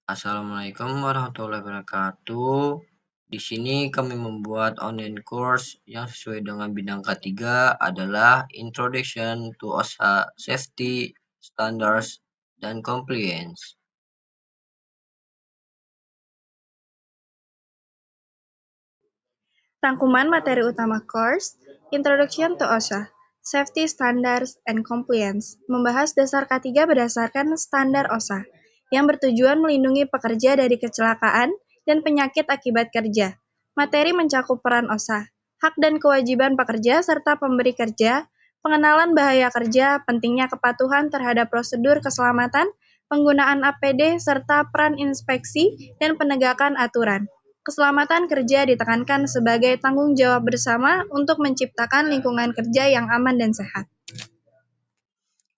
Assalamualaikum warahmatullahi wabarakatuh. Di sini kami membuat online course yang sesuai dengan bidang K3 adalah Introduction to OSHA Safety Standards dan Compliance. Rangkuman materi utama course, Introduction to OSHA, Safety Standards and Compliance, membahas dasar K3 berdasarkan standar OSHA, yang bertujuan melindungi pekerja dari kecelakaan dan penyakit akibat kerja. Materi mencakup peran OSHA, hak dan kewajiban pekerja serta pemberi kerja, pengenalan bahaya kerja, pentingnya kepatuhan terhadap prosedur keselamatan, penggunaan APD, serta peran inspeksi dan penegakan aturan. Keselamatan kerja ditekankan sebagai tanggung jawab bersama untuk menciptakan lingkungan kerja yang aman dan sehat.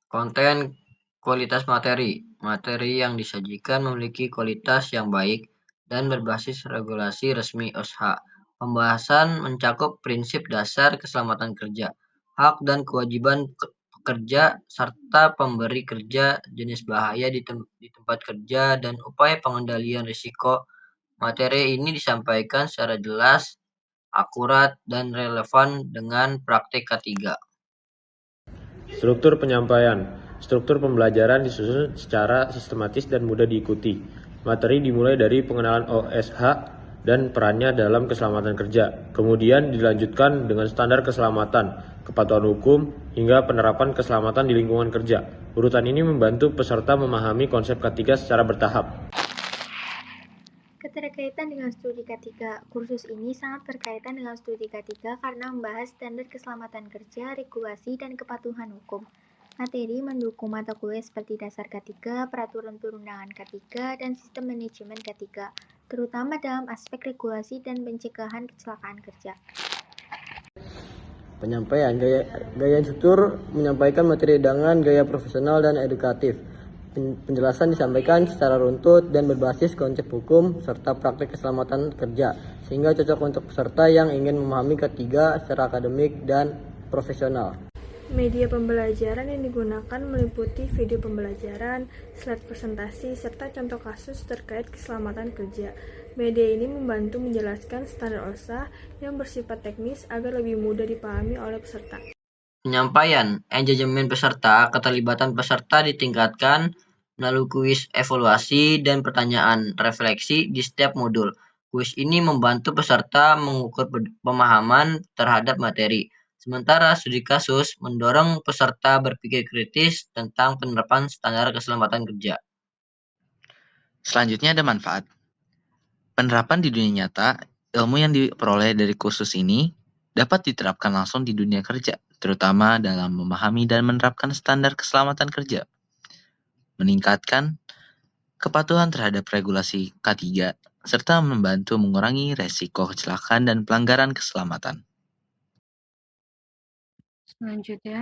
Konten kualitas materi. Materi yang disajikan memiliki kualitas yang baik dan berbasis regulasi resmi OSHA. Pembahasan mencakup prinsip dasar keselamatan kerja, hak dan kewajiban pekerja, serta pemberi kerja, jenis bahaya di tempat kerja, dan upaya pengendalian risiko. Materi ini disampaikan secara jelas, akurat, dan relevan dengan praktik K3. Struktur penyampaian. Struktur pembelajaran disusun secara sistematis dan mudah diikuti. Materi dimulai dari pengenalan OSH dan perannya dalam keselamatan kerja. Kemudian dilanjutkan dengan standar keselamatan, kepatuhan hukum, hingga penerapan keselamatan di lingkungan kerja. Urutan ini membantu peserta memahami konsep K3 secara bertahap. Keterkaitan dengan studi K3. Kursus ini sangat berkaitan dengan studi K3 karena membahas standar keselamatan kerja, regulasi, dan kepatuhan hukum. Materi mendukung mata kuliah seperti dasar K3, peraturan perundangan K3, dan sistem manajemen K3, terutama dalam aspek regulasi dan pencegahan kecelakaan kerja. Penyampaian gaya struktur menyampaikan materi dengan gaya profesional dan edukatif. Penjelasan disampaikan secara runtut dan berbasis konsep hukum serta praktik keselamatan kerja, sehingga cocok untuk peserta yang ingin memahami K3 secara akademik dan profesional. Media pembelajaran yang digunakan meliputi video pembelajaran, slide presentasi, serta contoh kasus terkait keselamatan kerja. Media ini membantu menjelaskan standar OSHA yang bersifat teknis agar lebih mudah dipahami oleh peserta. Penyampaian, engagement peserta, keterlibatan peserta ditingkatkan melalui kuis evaluasi dan pertanyaan refleksi di setiap modul. Kuis ini membantu peserta mengukur pemahaman terhadap materi. Sementara studi kasus mendorong peserta berpikir kritis tentang penerapan standar keselamatan kerja. Selanjutnya ada manfaat. Penerapan di dunia nyata, ilmu yang diperoleh dari kursus ini dapat diterapkan langsung di dunia kerja, terutama dalam memahami dan menerapkan standar keselamatan kerja. Meningkatkan kepatuhan terhadap regulasi K3, serta membantu mengurangi resiko kecelakaan dan pelanggaran keselamatan. Selanjutnya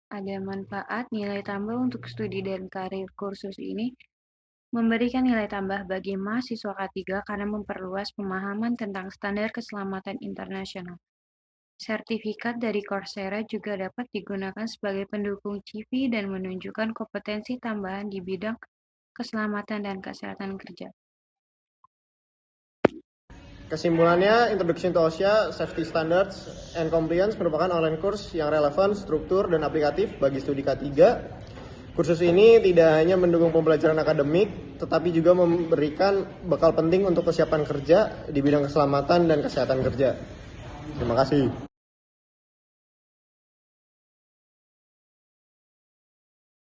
ada manfaat nilai tambah untuk studi dan karir. Kursus ini memberikan nilai tambah bagi mahasiswa K3 karena memperluas pemahaman tentang standar keselamatan internasional. Sertifikat dari Coursera juga dapat digunakan sebagai pendukung CV dan menunjukkan kompetensi tambahan di bidang keselamatan dan kesehatan kerja. Kesimpulannya, Introduction to OSHA, Safety Standards and Compliance merupakan online course yang relevan, struktur, dan aplikatif bagi studi K3. Kursus ini tidak hanya mendukung pembelajaran akademik, tetapi juga memberikan bekal penting untuk kesiapan kerja di bidang keselamatan dan kesehatan kerja. Terima kasih.